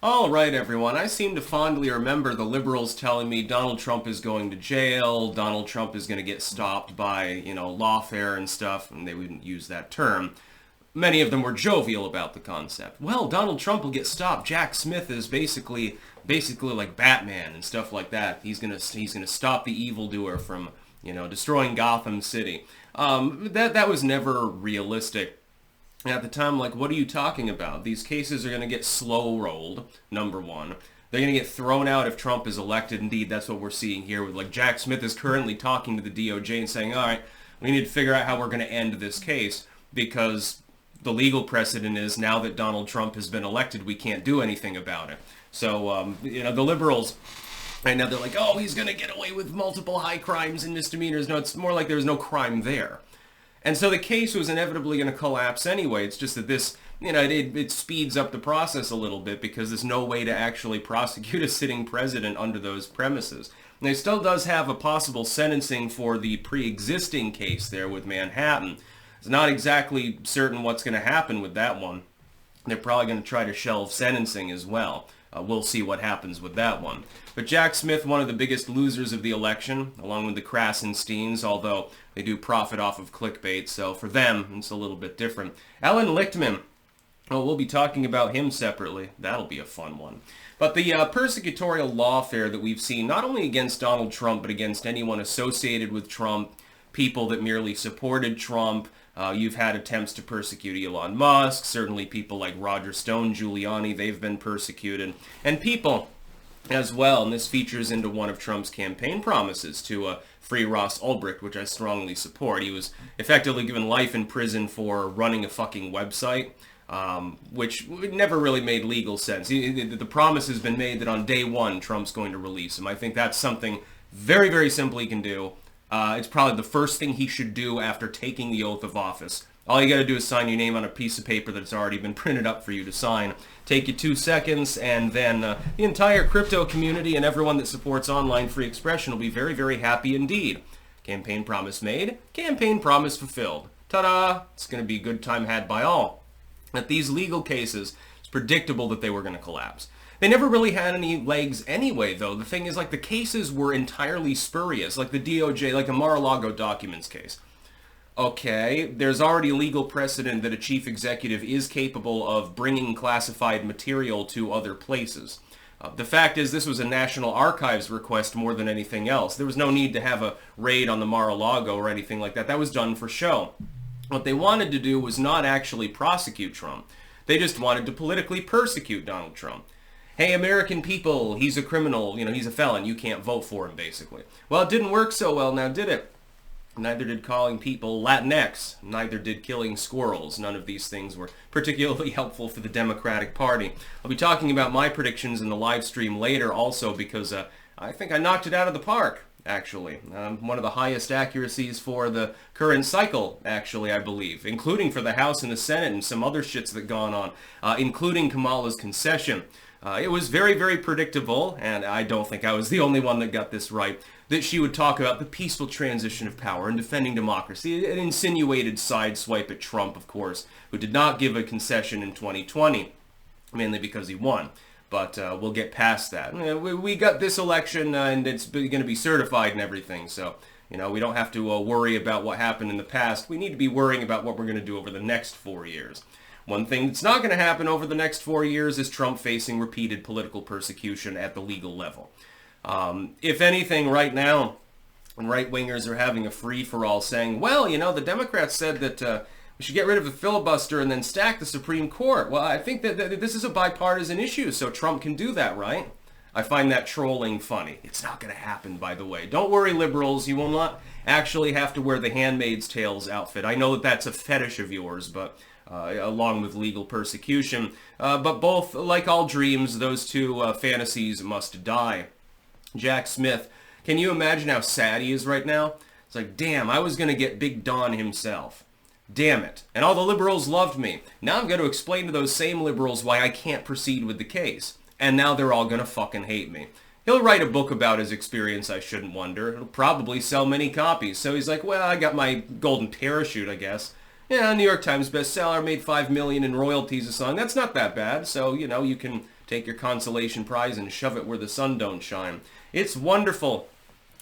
All right, everyone. I seem to fondly remember the liberals telling me Donald Trump is going to jail, Donald Trump is going to get stopped by, lawfare and stuff, and they wouldn't use that term. Many of them were jovial about the concept. Well, Donald Trump will get stopped. Jack Smith is basically like Batman and stuff like that. He's gonna stop the evildoer from, destroying Gotham City. That was never realistic. At the time, like, what are you talking about? These cases are going to get slow-rolled, number one. They're going to get thrown out if Trump is elected. Indeed, that's what we're seeing here. With like Jack Smith is currently talking to the DOJ and saying, all right, we need to figure out how we're going to end this case because the legal precedent is now that Donald Trump has been elected, we can't do anything about it. So, the liberals, right now they're like, oh, he's going to get away with multiple high crimes and misdemeanors. No, it's more like there's no crime there. And so the case was inevitably going to collapse anyway. It's just that this, it speeds up the process a little bit because there's no way to actually prosecute a sitting president under those premises. And it still does have a possible sentencing for the pre-existing case there with Manhattan. It's not exactly certain what's going to happen with that one. They're probably going to try to shelve sentencing as well. We'll see what happens with that one. But Jack Smith, one of the biggest losers of the election, along with the Krasensteins, although they do profit off of clickbait, so for them, it's a little bit different. Alan Lichtman, we'll be talking about him separately. That'll be a fun one. But the persecutorial lawfare that we've seen, not only against Donald Trump, but against anyone associated with Trump, people that merely supported Trump. You've had attempts to persecute Elon Musk, certainly people like Roger Stone, Giuliani, they've been persecuted. And people as well, and this features into one of Trump's campaign promises to free Ross Ulbricht, which I strongly support. He was effectively given life in prison for running a fucking website, which never really made legal sense. The promise has been made that on day one, Trump's going to release him. I think that's something very, very simple he can do. It's probably the first thing he should do after taking the oath of office. All you got to do is sign your name on a piece of paper that's already been printed up for you to sign. Take you 2 seconds, and then the entire crypto community and everyone that supports online free expression will be very, very happy indeed. Campaign promise made, campaign promise fulfilled. Ta-da! It's going to be a good time had by all. At these legal cases, it's predictable that they were going to collapse. They never really had any legs anyway, though. The thing is, like, the cases were entirely spurious, like the DOJ, like a Mar-a-Lago documents case. Okay, there's already legal precedent that a chief executive is capable of bringing classified material to other places. The fact is, this was a National Archives request more than anything else. There was no need to have a raid on the Mar-a-Lago or anything like that. That was done for show. What they wanted to do was not actually prosecute Trump. They just wanted to politically persecute Donald Trump. Hey, American people, he's a criminal, he's a felon, you can't vote for him, basically. Well, it didn't work so well now, did it? Neither did calling people Latinx, neither did killing squirrels. None of these things were particularly helpful for the Democratic Party. I'll be talking about my predictions in the live stream later also because I think I knocked it out of the park, actually. One of the highest accuracies for the current cycle, actually, I believe, including for the House and the Senate and some other shits that gone on, including Kamala's concession. It was very, very predictable, and I don't think I was the only one that got this right, that she would talk about the peaceful transition of power and defending democracy, an insinuated sideswipe at Trump, of course, who did not give a concession in 2020, mainly because he won. But we'll get past that. We got this election, and it's going to be certified and everything, so we don't have to worry about what happened in the past. We need to be worrying about what we're going to do over the next 4 years. One thing that's not going to happen over the next 4 years is Trump facing repeated political persecution at the legal level. If anything, right now, right-wingers are having a free-for-all saying, well, the Democrats said that we should get rid of the filibuster and then stack the Supreme Court. Well, I think that this is a bipartisan issue, so Trump can do that, right? I find that trolling funny. It's not going to happen, by the way. Don't worry, liberals. You will not actually have to wear the Handmaid's Tales outfit. I know that that's a fetish of yours, but along with legal persecution. But both, like all dreams, those two fantasies must die. Jack Smith, can you imagine how sad he is right now? It's like, damn, I was going to get Big Don himself. Damn it. And all the liberals loved me. Now I'm going to explain to those same liberals why I can't proceed with the case. And now they're all going to fucking hate me. He'll write a book about his experience, I shouldn't wonder. It'll probably sell many copies. So he's like, well, I got my golden parachute, I guess. Yeah, New York Times bestseller, made $5 million in royalties a song. That's not that bad. So, you can take your consolation prize and shove it where the sun don't shine. It's wonderful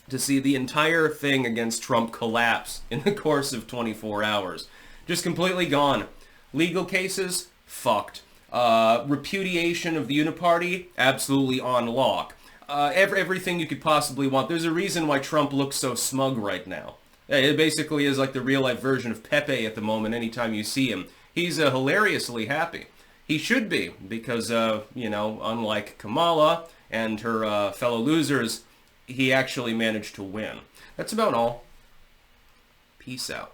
to see the entire thing against Trump collapse in the course of 24 hours. Just completely gone. Legal cases, fucked. Repudiation of the Uniparty, absolutely on lock. Everything you could possibly want. There's a reason why Trump looks so smug right now. It basically is like the real-life version of Pepe at the moment anytime you see him. He's hilariously happy. He should be, because, unlike Kamala and her fellow losers, he actually managed to win. That's about all. Peace out.